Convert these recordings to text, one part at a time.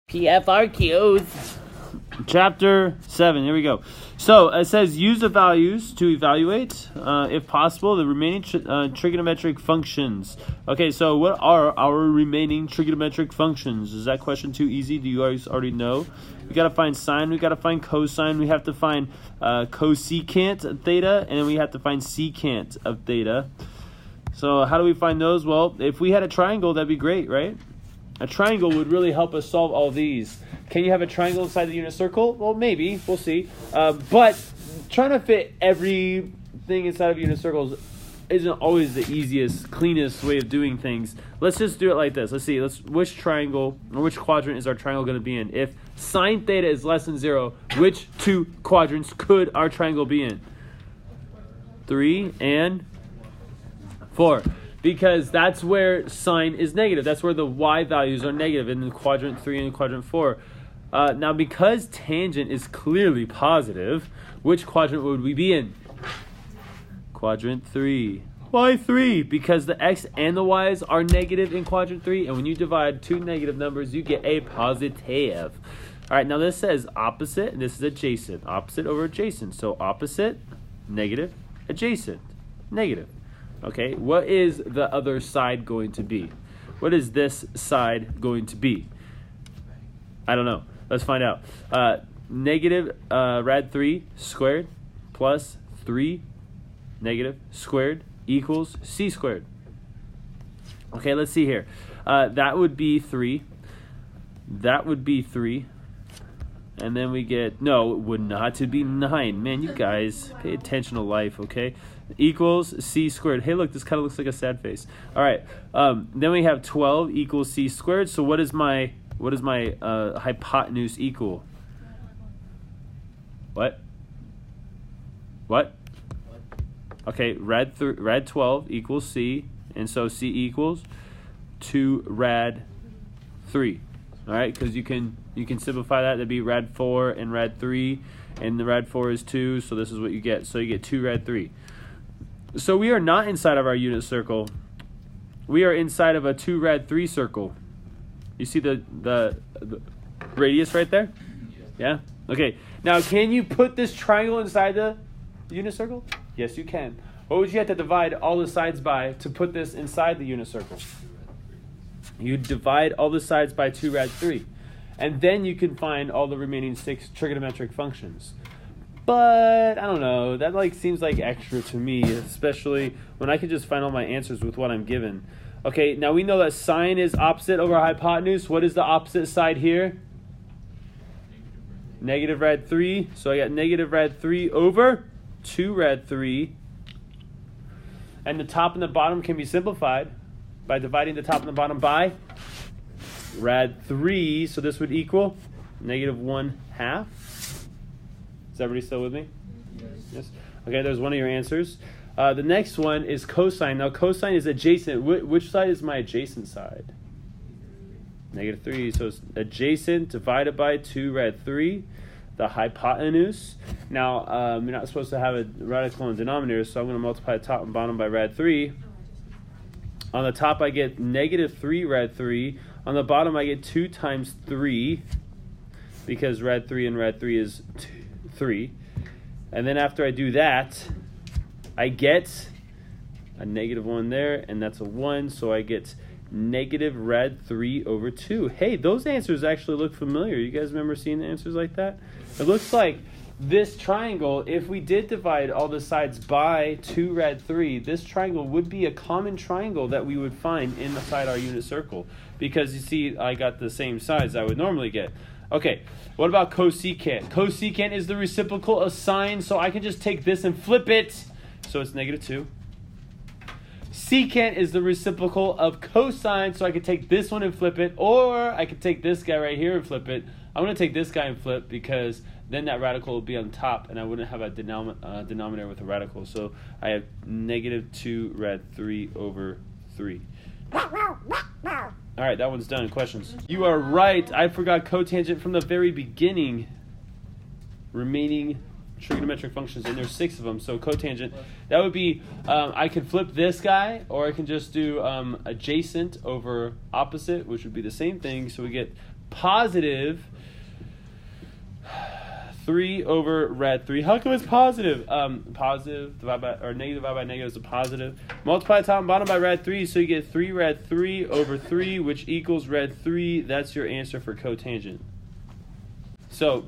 PFRQs. Chapter 7, here we go. So it says use the values to evaluate, if possible, the remaining trigonometric functions. Okay, so what are our remaining trigonometric functions? Is that question too easy? Do you guys already know? We got to find sine, we got to find cosine, we have to find cosecant of theta, and then we have to find secant of theta. So how do we find those? Well, if we had a triangle, that'd be great, right? A triangle would really help us solve all these. Can you have a triangle inside the unit circle? Well, maybe. We'll see. But trying to fit everything inside of unit circles isn't always the easiest, cleanest way of doing things. Let's just do it like this. Let's see. Which triangle or which quadrant is our triangle going to be in? If sine theta is less than 0, which two quadrants could our triangle be in? 3 and 4. Because that's where sine is negative. That's where the y values are negative in the quadrant 3 and quadrant 4. Now, because tangent is clearly positive, which quadrant would we be in? Quadrant 3. Why 3? Because the x and the y's are negative in quadrant 3, and when you divide two negative numbers, you get a positive. All right, now this says opposite, and this is adjacent. Opposite over adjacent. So opposite, negative, adjacent, negative. Okay, what is the other side going to be? What is this side going to be? I don't know. Let's find out. Negative rad 3 squared plus 3 negative squared equals c squared. Okay, let's see here. That would be 3. That would be 3. And then we get, no, it would not to be 9. Man, you guys, pay attention to life, okay? Equals c squared. Hey, look, this kind of looks like a sad face. All right. Then we have 12 equals c squared. So what is my hypotenuse equal? What? Okay, rad 12 equals c, and so c equals 2 rad 3. All right, because you can simplify that to be rad 4 and rad 3, and the rad 4 is 2, so this is what you get. So you get 2 rad 3. So we are not inside of our unit circle. We are inside of a 2 rad 3 circle. You see the radius right there? Yeah? Okay. Now, can you put this triangle inside the unit circle? Yes, you can. What would you have to divide all the sides by to put this inside the unit circle? You divide all the sides by 2 rad 3. And then you can find all the remaining 6 trigonometric functions. But I don't know, that seems like extra to me, especially when I can just find all my answers with what I'm given. Okay, now we know that sine is opposite over hypotenuse. What is the opposite side here? Negative rad 3. So I got negative rad 3 over 2 rad 3. And the top and the bottom can be simplified by dividing the top and the bottom by rad 3. So this would equal negative 1/2. Is everybody still with me? Yes. Okay, there's one of your answers. The next one is cosine. Now, cosine is adjacent. Which side is my adjacent side? Negative 3. So it's adjacent divided by 2 rad 3. The hypotenuse. Now, you're not supposed to have a radical in denominator, so I'm going to multiply the top and bottom by rad 3. On the top, I get negative 3 rad 3. On the bottom, I get 2 times 3, because rad 3 and rad 3 is 3. And then after I do that, I get a negative 1 there, and that's a 1, so I get negative rad 3 over 2. Hey, those answers actually look familiar. You guys remember seeing the answers like that? It looks like this triangle, if we did divide all the sides by 2 rad 3, this triangle would be a common triangle that we would find inside our unit circle. Because you see, I got the same sides I would normally get. Okay, what about cosecant? Cosecant is the reciprocal of sine, so I can just take this and flip it. So it's negative 2. Secant is the reciprocal of cosine, so I could take this one and flip it, or I could take this guy right here and flip it. I'm going to take this guy and flip because then that radical will be on top, and I wouldn't have a denominator with a radical. So I have negative 2 rad 3 over 3. All right, that one's done. Questions? You are right. I forgot cotangent from the very beginning. Remaining trigonometric functions, and there's 6 of them. So cotangent, that would be, I could flip this guy, or I can just do adjacent over opposite, which would be the same thing. So we get positive 3 over rad 3. How come it's positive? Positive divided by, or negative divided by negative is a positive. Multiply top and bottom by rad 3, so you get 3 rad 3 over 3, which equals rad 3. That's your answer for cotangent. So,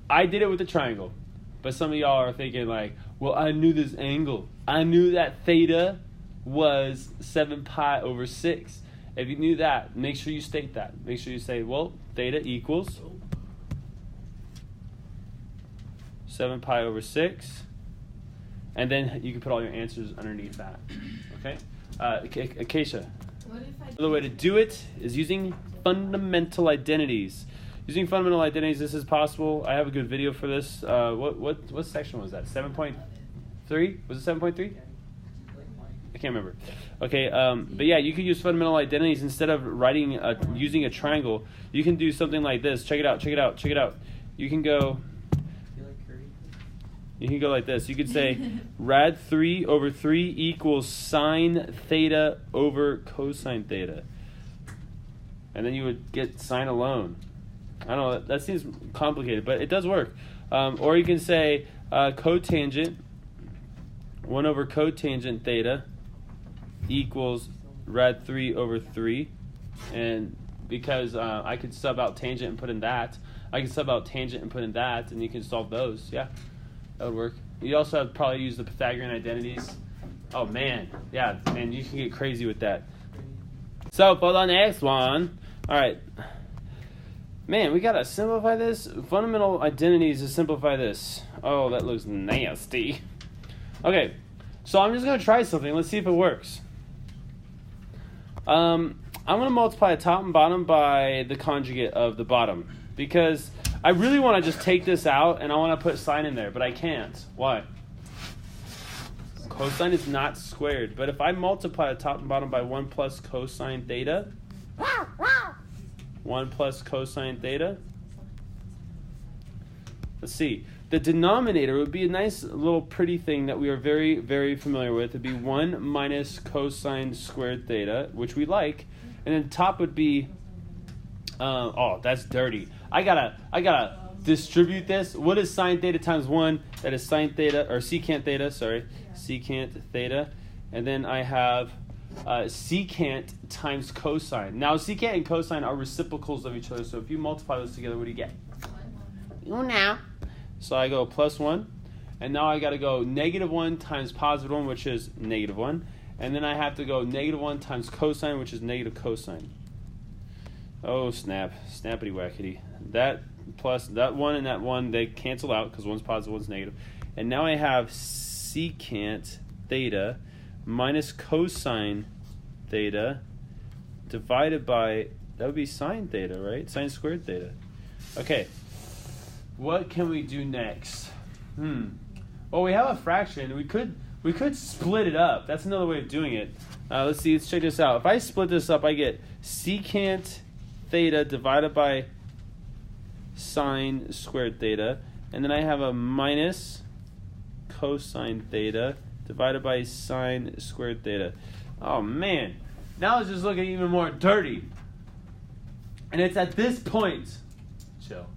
I did it with the triangle. But some of y'all are thinking like, well, I knew this angle. I knew that theta was 7 pi over 6. If you knew that, make sure you state that. Make sure you say, well, theta equals 7 pi over 6. And then you can put all your answers underneath that. Okay? Acacia. Another way to do it is using fundamental identities. Using fundamental identities, this is possible. I have a good video for this. What section was that? 7.3? Was it 7.3? I can't remember. Okay, but yeah, you can use fundamental identities instead of writing using a triangle. You can do something like this. Check it out. Check it out. Check it out. You can go. You can go like this. You could say rad 3 over 3 equals sine theta over cosine theta, and then you would get sine alone. I don't know, that seems complicated, but it does work. Or you can say cotangent 1 over cotangent theta equals rad 3 over 3. And because I could sub out tangent and put in that, I can sub out tangent and put in that, and you can solve those. Yeah, that would work. You also have to probably use the Pythagorean identities. Oh, man. Yeah, man, you can get crazy with that. So, for the next one, all right. Man, we gotta simplify this. Fundamental identities to simplify this. Oh, that looks nasty. Okay, so I'm just gonna try something. Let's see if it works. I'm gonna multiply top and bottom by the conjugate of the bottom because I really want to just take this out and I want to put sine in there, but I can't. Why? Cosine is not squared. But if I multiply the top and bottom by 1 plus cosine theta. 1 plus cosine theta. Let's see. The denominator would be a nice little pretty thing that we are very, very familiar with. It would be 1 minus cosine squared theta, which we like. And then top would be, oh, that's dirty. I gotta distribute this. What is sine theta times 1? That is sine theta, or secant theta, sorry. Secant theta. And then I have secant times cosine. Now, secant and cosine are reciprocals of each other, so if you multiply those together, what do you get? 1 now. So I go plus 1, and now I got to go negative 1 times positive 1, which is negative 1, and then I have to go negative 1 times cosine, which is negative cosine. Oh, snap. Snappity wackety. That plus that 1 and that 1, they cancel out because one's positive, one's negative. And now I have secant theta minus cosine theta divided by, that would be sine theta, right? Sine squared theta. Okay, what can we do next? Well, we have a fraction. We could split it up. That's another way of doing it. Let's see, let's check this out. If I split this up, I get secant theta divided by sine squared theta, and then I have a minus cosine theta divided by sine squared theta. Oh man, now it's just looking even more dirty. And it's at this point, chill,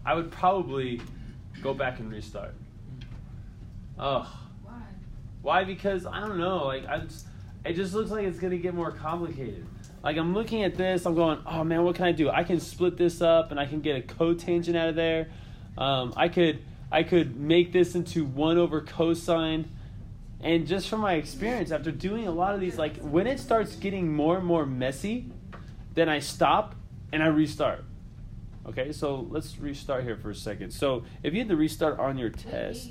I would probably go back and restart. Ugh. Why? Because I don't know, like it just looks like it's gonna get more complicated. Like I'm looking at this, I'm going, oh man, what can I do? I can split this up and I can get a cotangent out of there. I could make this into 1 over cosine. And just from my experience, after doing a lot of these, like when it starts getting more and more messy, then I stop and I restart. Okay, so let's restart here for a second. So if you had to restart on your test,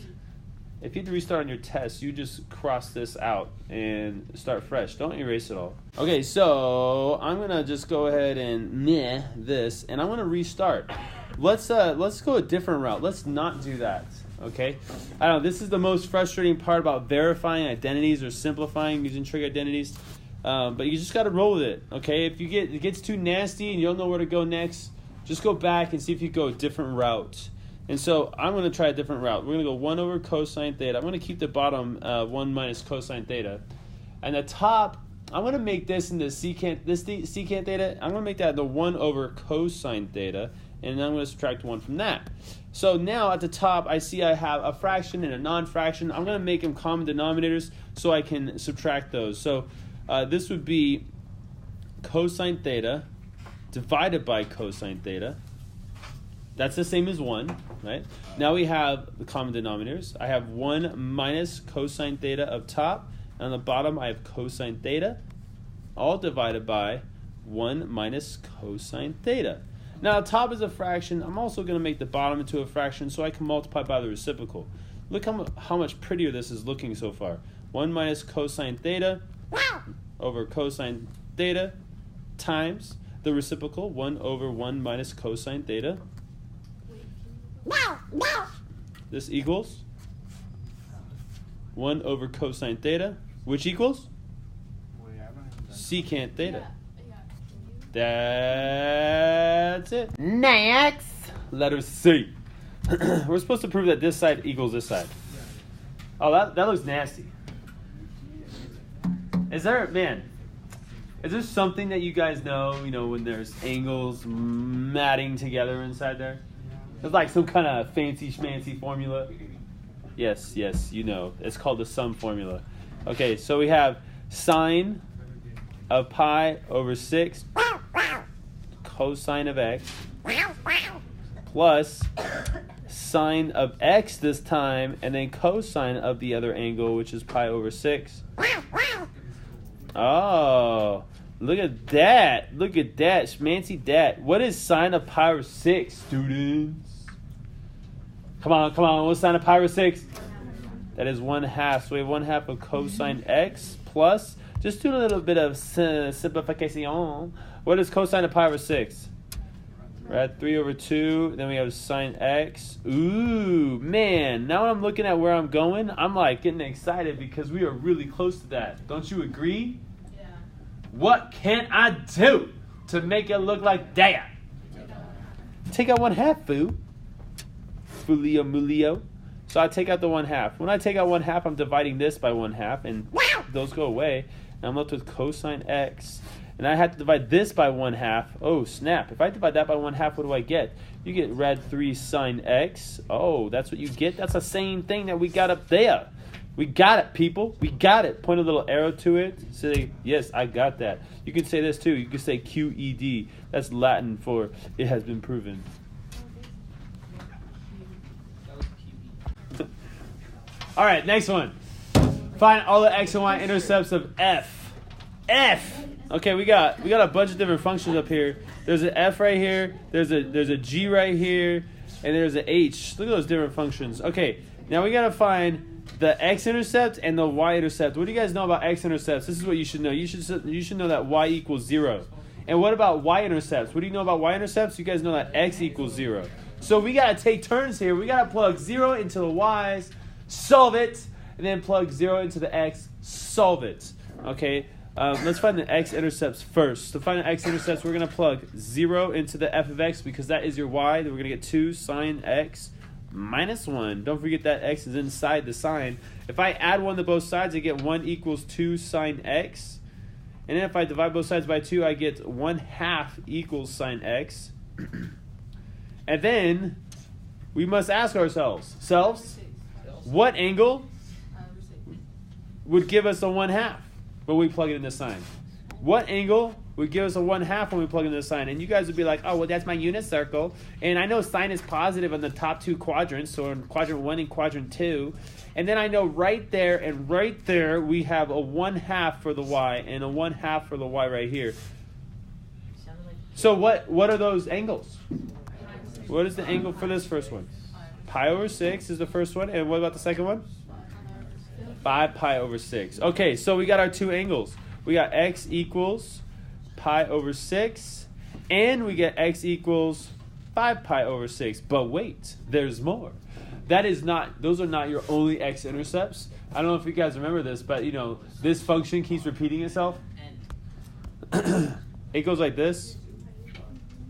you just cross this out and start fresh. Don't erase it all. Okay, so I'm gonna just go ahead and meh this, and I'm gonna restart. Let's go a different route. Let's not do that. Okay, I don't know. This is the most frustrating part about verifying identities or simplifying using trig identities. But you just got to roll with it. Okay, if it gets too nasty and you don't know where to go next, just go back and see if you go a different route. And so I'm going to try a different route. We're going to go 1 over cosine theta. I'm going to keep the bottom 1 minus cosine theta. And the top, I'm going to make this into secant theta. I'm going to make that the 1 over cosine theta, and then I'm going to subtract 1 from that. So now at the top, I see I have a fraction and a non-fraction. I'm going to make them common denominators so I can subtract those. So this would be cosine theta divided by cosine theta. That's the same as 1, right? Now we have the common denominators. I have 1 minus cosine theta up top. And on the bottom, I have cosine theta, all divided by 1 minus cosine theta. Now, top is a fraction. I'm also going to make the bottom into a fraction so I can multiply by the reciprocal. Look how much prettier this is looking so far. 1 minus cosine theta over cosine theta times the reciprocal, 1 over 1 minus cosine theta. This equals 1 over cosine theta, which equals secant theta. That's it. Next, letter C. We're supposed to prove that this side equals this side. Oh, that looks nasty. Is there something that you guys know, when there's angles matting together inside there? It's like some kind of fancy schmancy formula. Yes, you know. It's called the sum formula. Okay, so we have sine of pi over 6 cosine of x plus sine of x this time, and then cosine of the other angle, which is pi over 6. Oh, look at that. Schmancy dat. What is sine of pi over 6, students? Come on. What's sine of pi over 6? That is 1/2. So we have 1/2 of cosine x plus, just do a little bit of simplification. What is cosine of pi over 6? We're at 3 over 2. Then we have sine x. Ooh, man. Now I'm looking at where I'm going. I'm like getting excited because we are really close to that. Don't you agree? Yeah. What can I do to make it look like that? Take out 1/2, foo. Fulio mulio. So I take out the 1/2. When I take out 1/2, I'm dividing this by 1/2, and those go away. And I'm left with cosine x. And I have to divide this by 1/2. Oh, snap. If I divide that by 1/2, what do I get? You get rad 3 sine x. Oh, that's what you get? That's the same thing that we got up there. We got it, people. We got it. Point a little arrow to it. Say, yes, I got that. You can say this, too. You can say QED. That's Latin for it has been proven. All right, next one. Find all the x and y intercepts of f. Okay, we got a bunch of different functions up here. There's an f right here. There's a g right here, and there's an h. Look at those different functions. Okay, now we gotta find the x-intercept and the y-intercept. What do you guys know about x-intercepts? This is what you should know. You should know that y equals 0. And what about y-intercepts? What do you know about y-intercepts? You guys know that x equals 0. So we gotta take turns here. We gotta plug 0 into the y's, solve it, and then plug 0 into the x, solve it. Okay, let's find the x-intercepts first. To find the x-intercepts, we're going to plug 0 into the f of x because that is your y. Then we're going to get 2 sine x minus 1. Don't forget that x is inside the sine. If I add 1 to both sides, I get 1 equals 2 sine x. And then if I divide both sides by 2, I get 1/2 equals sine x. And then we must ask ourselves, what angle would give us a 1/2 when we plug it in the sine? What angle would give us a 1/2 when we plug it in the sine? And you guys would be like, oh, well, that's my unit circle. And I know sine is positive in the top 2 quadrants, so in quadrant 1 and quadrant 2. And then I know right there and right there we have a 1/2 for the y and a 1/2 for the y right here. So what are those angles? What is the angle for this first one? Pi over 6 is the first one. And what about the second one? 5 pi over 6. Okay, so we got our 2 angles. We got x equals pi over 6. And we get x equals 5 pi over 6. But wait, there's more. Those are not your only x-intercepts. I don't know if you guys remember this, but this function keeps repeating itself. It goes like this.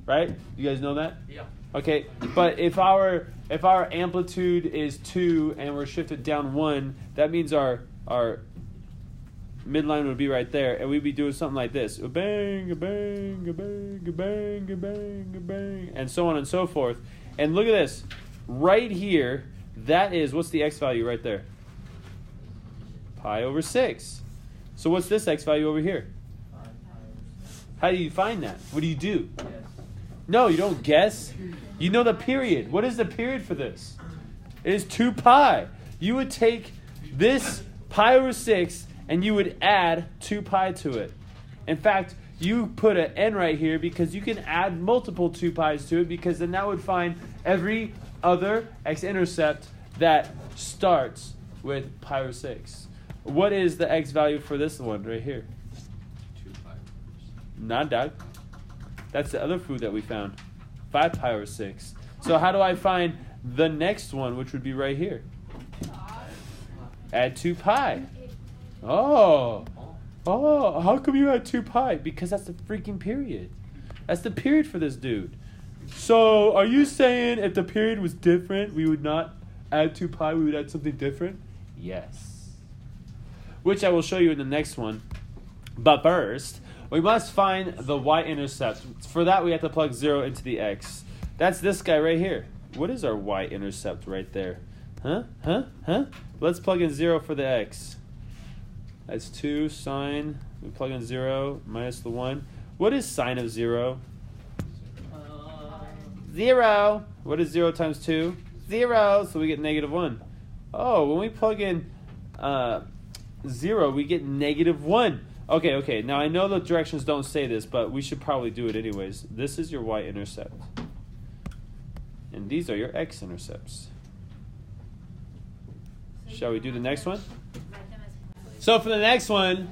Right? You guys know that? Yeah. Okay, but if our amplitude is 2 and we're shifted down 1, that means our midline would be right there, and we'd be doing something like this. A bang, a bang, a bang, a bang, a bang, a bang, and so on and so forth. And look at this. Right here, that is, what's the x value right there? Pi over 6. So what's this x value over here? How do you find that? What do you do? No, you don't guess. You know the period. What is the period for this? It is 2 pi. You would take this pi over 6 and you would add 2 pi to it. In fact, you put an n right here because you can add multiple 2 pi's to it, because then that would find every other x-intercept that starts with pi over 6. What is the x value for this one right here? 2 pi. Not that. That's the other food that we found. 5 pi over 6. So how do I find the next one, which would be right here? Add 2 pi. Oh, how come you add 2 pi? Because that's the freaking period. That's the period for this dude. So are you saying if the period was different, we would not add 2 pi, we would add something different? Yes. Which I will show you in the next one. But first, we must find the y-intercept. For that, we have to plug 0 into the x. That's this guy right here. What is our y-intercept right there? Huh? Let's plug in 0 for the x. That's 2 sine. We plug in 0 minus the 1. What is sine of 0? 0. What is 0 times 2? 0. So we get negative 1. Oh, when we plug in 0, we get negative 1. Okay. Now, I know the directions don't say this, but we should probably do it anyways. This is your y-intercept. And these are your x-intercepts. Shall we do the next one? So for the next one,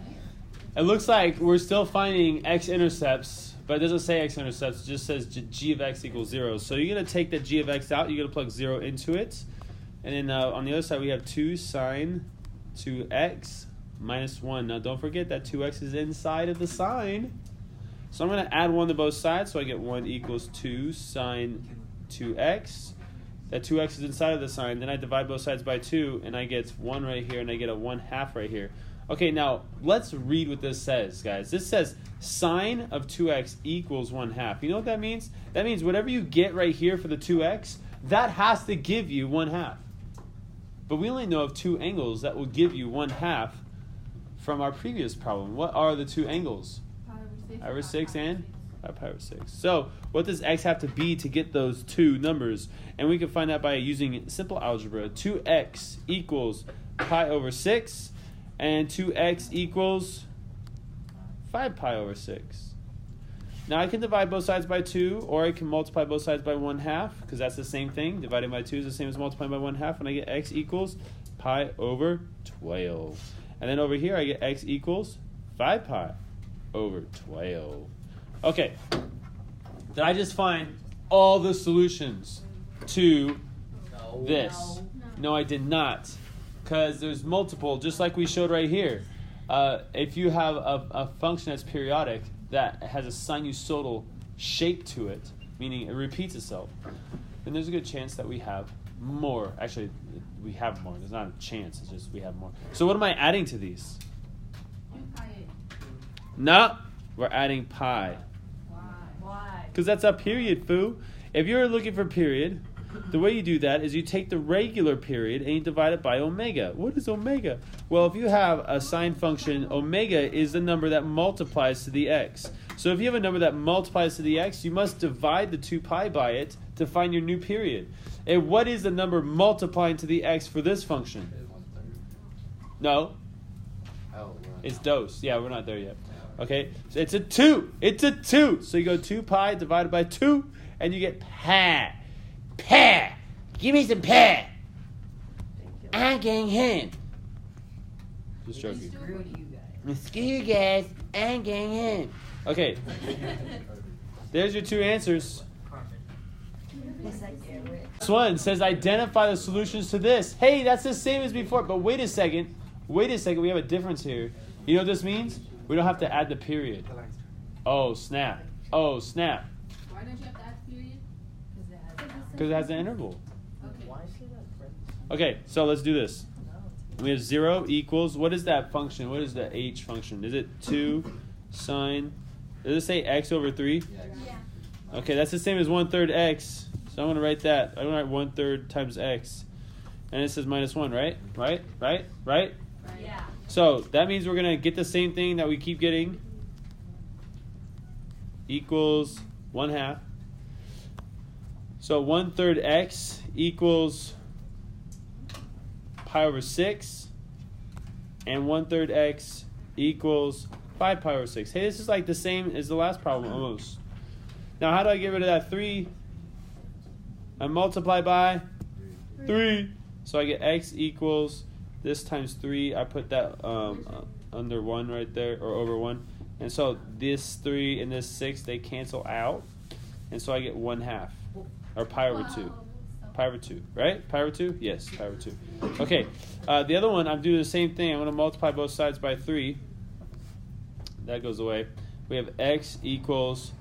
it looks like we're still finding x-intercepts, but it doesn't say x-intercepts. It just says g of x equals 0. So you're going to take the g of x out. You're going to plug 0 into it. And then on the other side, we have 2 sine 2x minus 1. Now, don't forget that 2x is inside of the sine. So I'm going to add 1 to both sides. So I get 1 equals 2 sine 2x. That 2x is inside of the sine. Then I divide both sides by 2, and I get 1 right here, and I get a 1/2 right here. Okay, now let's read what this says, guys. This says sine of 2x equals 1/2. You know what that means? That means whatever you get right here for the 2x, that has to give you 1/2. But we only know of 2 angles that will give you 1/2 from our previous problem. What are the 2 angles? Pi over 6 and pi over 6. So what does x have to be to get those 2 numbers? And we can find that by using simple algebra. 2x equals pi over 6, and 2x equals 5 pi over 6. Now I can divide both sides by 2, or I can multiply both sides by 1/2, because that's the same thing. Dividing by 2 is the same as multiplying by 1/2, and I get x equals pi over 12. And then over here I get x equals 5 pi over 12. Okay, did I just find all the solutions to this? No, I did not, because there's multiple, just like we showed right here. If you have a function that's periodic that has a sinusoidal shape to it, meaning it repeats itself, then there's a good chance that we have more. Actually, we have more. There's not a chance, it's just we have more. So what am I adding to these? No, we're adding pi. Why? Because that's a period, foo. If you're looking for period, the way you do that is you take the regular period and you divide it by omega. What is omega? Well, if you have a sine function, omega is the number that multiplies to the x. So if you have a number that multiplies to the x, you must divide the 2 pi by it to find your new period. And what is the number multiplying to the x for this function? No. It's dose. Yeah, we're not there yet. Okay, so it's a 2. It's a 2. So you go 2 pi divided by 2, and you get pi. Pi. Give me some pi. I'm getting him. Just joking. Screw you guys. I'm getting him. Okay. There's your 2 answers. This one says identify the solutions to this. Hey, that's the same as before, but wait a second. We have a difference here. You know what this means? We don't have to add the period. Oh, snap. Why don't you have to add the period? Because it has an interval. Okay, so let's do this. We have 0 equals, what is that function? What is the h function? Is it 2 sine, does it say x over 3? Yeah. Okay, that's the same as 1/3 x. So I'm going to write that. I'm going to write 1/3 times x. And it says minus 1, right? Right? Yeah. So that means we're going to get the same thing that we keep getting. Equals 1/2. So 1/3 x equals pi over 6. And 1/3 x equals 5 pi over 6. Hey, this is like the same as the last problem almost. Now how do I get rid of that 3? I multiply by 3. So I get x equals this times 3. I put that under 1 right there, or over 1. And so this 3 and this 6, they cancel out. And so I get 1/2. Or pi over 2. Pi over 2, right? Pi over 2? Yes, pi over 2. Okay, the other one, I'm doing the same thing. I'm going to multiply both sides by 3. That goes away. We have x equals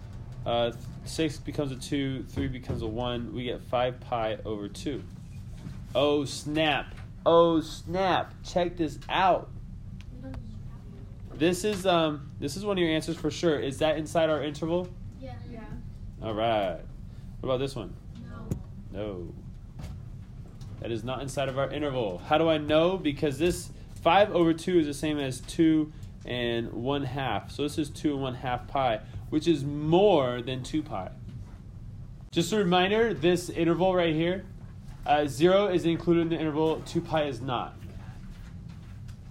6 becomes a 2, 3 becomes a 1. We get 5 pi over 2. Oh snap! Oh snap! Check this out. This is one of your answers for sure. Is that inside our interval? Yeah. All right. What about this one? No. No. That is not inside of our interval. How do I know? Because this 5 over 2 is the same as 2 and 1/2. So this is 2 and 1/2 pi, which is more than 2 pi. Just a reminder, this interval right here, 0 is included in the interval, 2 pi is not.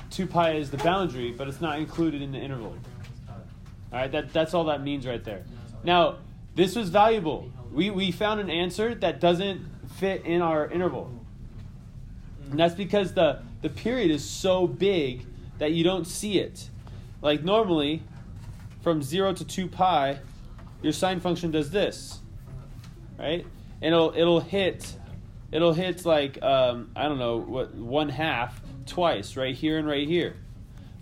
2 pi is the boundary, but it's not included in the interval. All right, that's all that means right there. Now, this was valuable. We found an answer that doesn't fit in our interval. And that's because the period is so big that you don't see it. Like normally, from 0 to 2 pi, your sine function does this, right? And it'll hit like I don't know what 1/2 twice, right here and right here.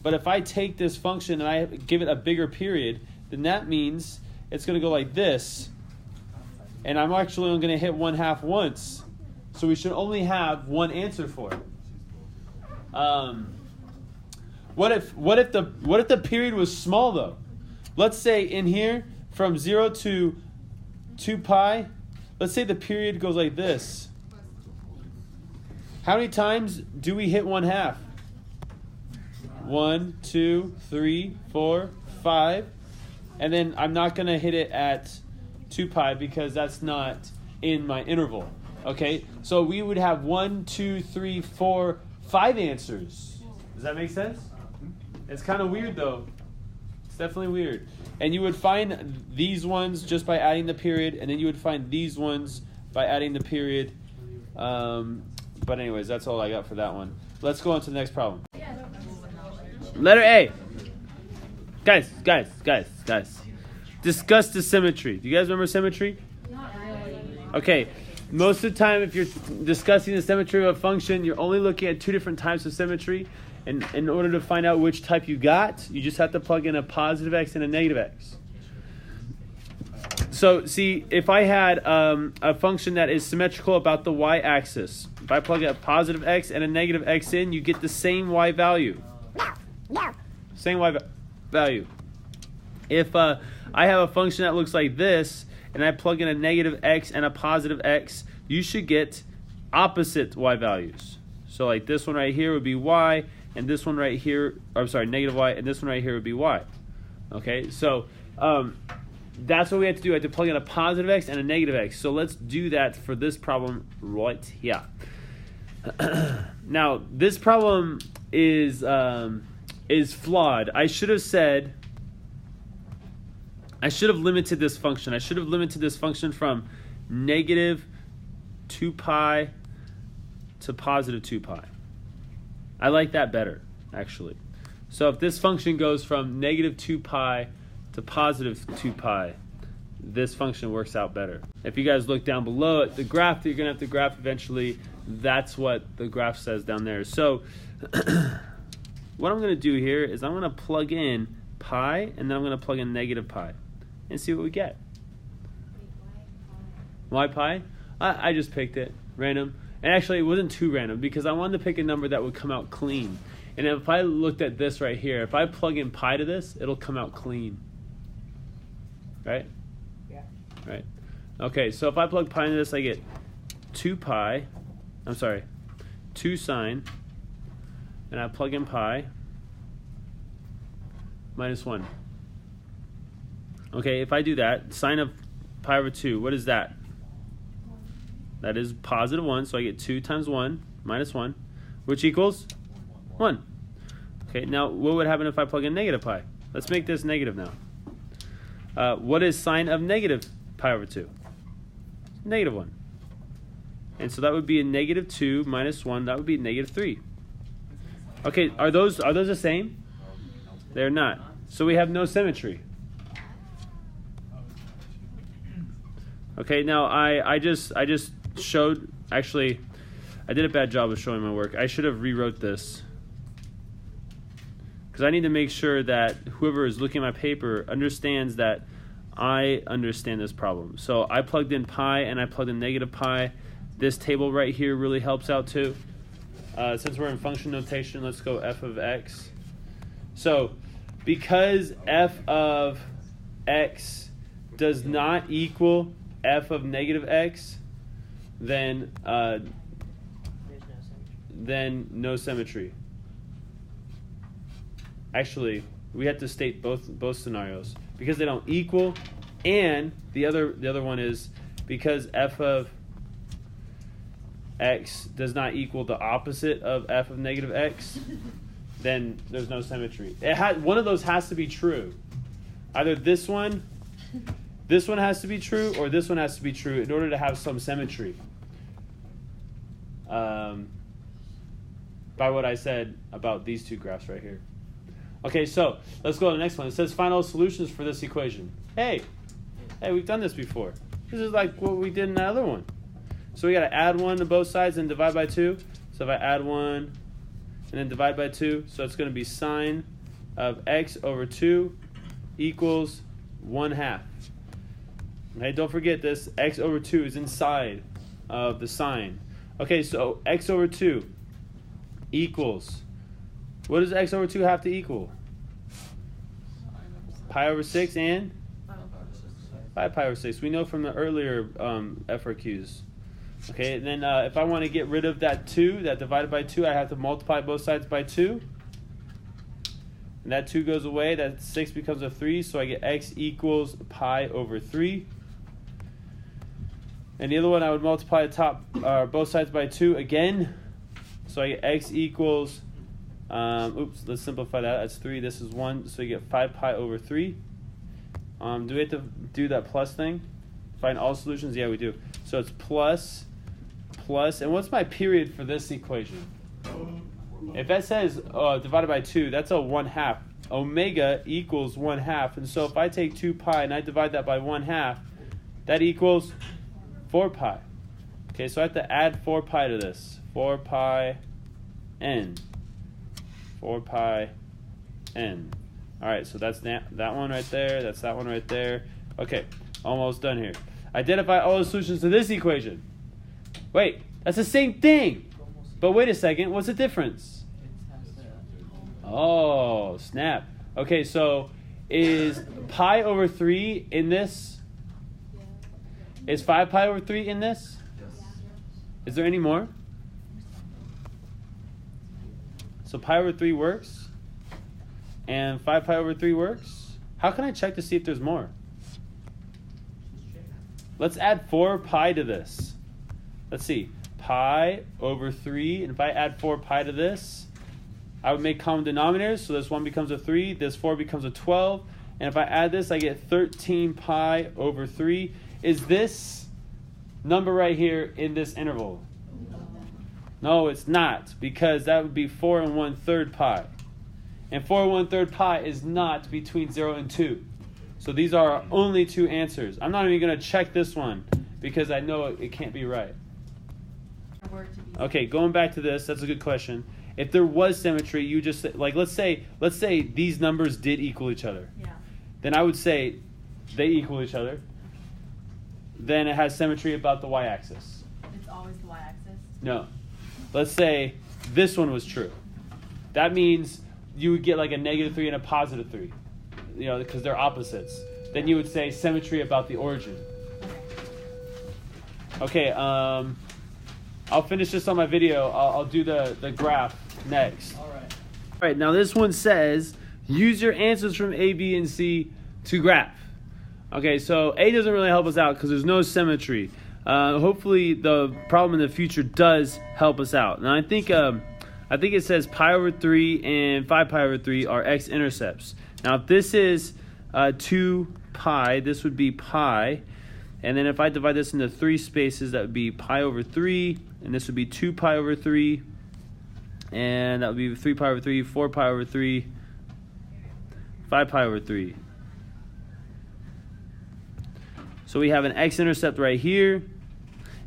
But if I take this function and I give it a bigger period, then that means it's going to go like this, and I'm actually only going to hit 1/2 once. So we should only have one answer for it. What if the period was small though? Let's say in here from 0 to 2 pi, let's say the period goes like this. How many times do we hit 1/2? 1, 2, 3, 4, 5. And then I'm not going to hit it at 2 pi because that's not in my interval. Okay, so we would have 1, 2, 3, 4, 5 answers. Does that make sense? It's kind of weird though. It's definitely weird. And you would find these ones just by adding the period, and then you would find these ones by adding the period. But anyways, that's all I got for that one. Let's go on to the next problem. Letter A. Guys. Discuss the symmetry. Do you guys remember symmetry? Okay. Most of the time, if you're discussing the symmetry of a function, you're only looking at 2 different types of symmetry. And in order to find out which type you got, you just have to plug in a positive x and a negative x. So, see, if I had a function that is symmetrical about the y-axis, if I plug a positive x and a negative x in, you get the same y value. Same y value. If I have a function that looks like this, and I plug in a negative x and a positive x, you should get opposite y values. So like this one right here would be y, and this one right here, negative y, and this one right here would be y. Okay, so that's what we have to do. I have to plug in a positive x and a negative x. So let's do that for this problem right here. Now, this problem is flawed. I should have limited this function. I should have limited this function from negative 2 pi to positive 2 pi. I like that better, actually. So if this function goes from negative 2 pi to positive 2 pi, this function works out better. If you guys look down below at the graph that you're going to have to graph eventually, that's what the graph says down there. So what I'm going to do here is I'm going to plug in pi, and then I'm going to plug in negative pi and see what we get. Y pi? I just picked it, random. And actually, it wasn't too random because I wanted to pick a number that would come out clean. And if I looked at this right here, if I plug in pi to this, it'll come out clean. Right? Yeah. Right. Okay, so if I plug pi into this, I get 2 sine, and I plug in pi, minus 1. Okay, if I do that, sine of pi over 2, what is that? That is positive 1, so I get 2 times 1, minus 1, which equals 1. Okay, now what would happen if I plug in negative pi? Let's make this negative now. What is sine of negative pi over 2? Negative 1. And so that would be a negative 2 minus 1. That would be negative 3. Okay, are those the same? They're not. So we have no symmetry. Okay, now I just showed, actually, I did a bad job of showing my work. I should have rewrote this. Because I need to make sure that whoever is looking at my paper understands that I understand this problem. So I plugged in pi and I plugged in negative pi. This table right here really helps out too. Since we're in function notation, let's go f of x. So because f of x does not equal f of negative x, then no symmetry. Actually, we have to state both scenarios because they don't equal, and the other one is because f of x does not equal the opposite of f of negative x, then there's no symmetry. One of those has to be true. Either this one has to be true, or this one has to be true in order to have some symmetry. By what I said about these two graphs right here. Okay, so let's go to the next one. It says find all solutions for this equation. Hey, we've done this before. This is like what we did in the other one. So we got to add 1 to both sides and divide by 2. So if I add 1 and then divide by 2, so it's going to be sine of x over 2 equals 1/2. Okay, don't forget this. X over 2 is inside of the sine. Okay, so x over 2 equals, what does x over 2 have to equal? Pi over 6 and 5 pi over 6. We know from the earlier FRQs. Okay, and then if I want to get rid of that 2, that divided by 2, I have to multiply both sides by 2. And that 2 goes away, that 6 becomes a 3, so I get x equals pi over 3. And the other one, I would multiply the both sides by 2 again. So I get x equals, let's simplify that. That's 3, this is 1, so you get 5 pi over 3. Do we have to do that plus thing? Find all solutions? Yeah, we do. So it's plus, and what's my period for this equation? If that says divided by 2, that's a 1/2. Omega equals 1/2. And so if I take 2 pi and I divide that by 1/2, that equals 4 pi. Okay, so I have to add 4 pi to this. 4 pi n. 4 pi n. All right, so that's that one right there. That's that one right there. Okay, almost done here. Identify all the solutions to this equation. Wait, that's the same thing. But wait a second, what's the difference? Oh, snap. Okay, so is pi over 3 in this? Is 5 pi over 3 in this? Is there any more? So pi over 3 works, and 5 pi over 3 works. How can I check to see if there's more? Let's add 4 pi to this. Let's see. Pi over 3, and if I add 4 pi to this, I would make common denominators, so this 1 becomes a 3, this 4 becomes a 12, and if I add this, I get 13 pi over 3. Is this number right here in this interval? No, it's not, because that would be 4 1/3 pi. And 4 1/3 pi is not between 0 and 2. So these are our only 2 answers. I'm not even going to check this one, because I know it can't be right. Okay, going back to this, that's a good question. If there was symmetry, you just, like, let's say these numbers did equal each other. Yeah. Then I would say they equal each other. Then it has symmetry about the y-axis. It's always the y-axis? No. Let's say this one was true. That means you would get like a -3 and a +3, because they're opposites. Then you would say symmetry about the origin. Okay, I'll finish this on my video. I'll do the graph next. All right, now this one says, use your answers from A, B, and C to graph. Okay, so A doesn't really help us out because there's no symmetry. Hopefully the problem in the future does help us out. Now I think it says pi/3 and 5pi/3 are x-intercepts. Now if this is 2 pi, this would be pi. And then if I divide this into 3 spaces, that would be pi/3, and this would be 2 pi/3, and that would be 3 pi/3, 4 pi/3, 5 pi/3. So we have an x-intercept right here,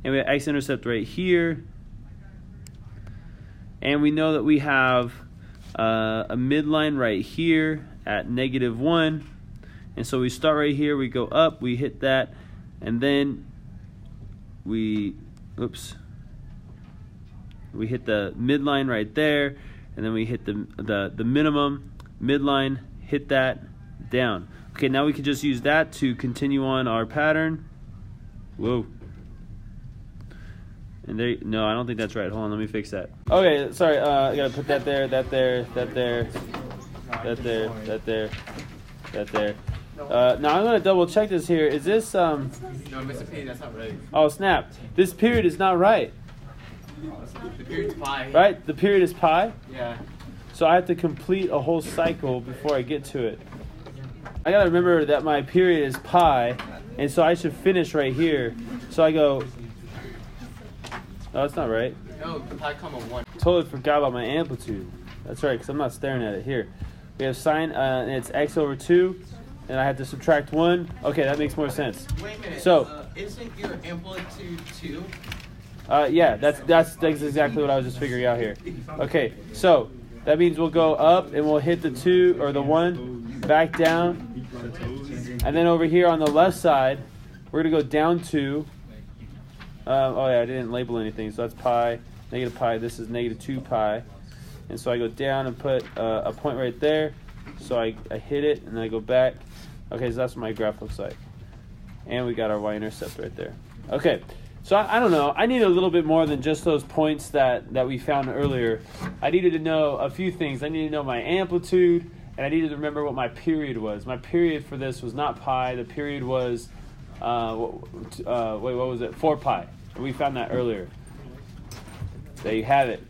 and we have x-intercept right here, and we know that we have a midline right here at -1, and so we start right here, we go up, we hit that, and then we hit the midline right there, and then we hit the minimum midline, hit that down. Okay, now we can just use that to continue on our pattern. Whoa. And there, no, I don't think that's right. Hold on, let me fix that. Okay, sorry, I gotta put that there, that there, that there, that there, that there, that there. Now I'm gonna double check this here. Is this No, Mr. Patey, that's not right. Oh snap! This period is not right. The period's pi. Right? The period is pi. Yeah. So I have to complete a whole cycle before I get to it. I gotta remember that my period is pi, and so I should finish right here. So I go. Oh, that's not right. No, pi, 1. Totally forgot about my amplitude. That's right, because I'm not staring at it here. We have sine, and it's x/2. And I have to subtract 1. Okay, that makes more sense. Wait a minute. So, isn't your amplitude 2? Yeah, that's exactly what I was just figuring out here. Okay, so that means we'll go up and we'll hit the 2 or the 1, back down, and then over here on the left side, we're gonna go down 2. Oh yeah, I didn't label anything, so that's pi, -pi. This is -2 pi, and so I go down and put a point right there. So I hit it and then I go back. Okay, so that's what my graph looks like. And we got our y-intercept right there. Okay, so I don't know. I need a little bit more than just those points that we found earlier. I needed to know a few things. I needed to know my amplitude, and I needed to remember what my period was. My period for this was not pi. The period was, what was it? 4 pi. We found that earlier. There you have it.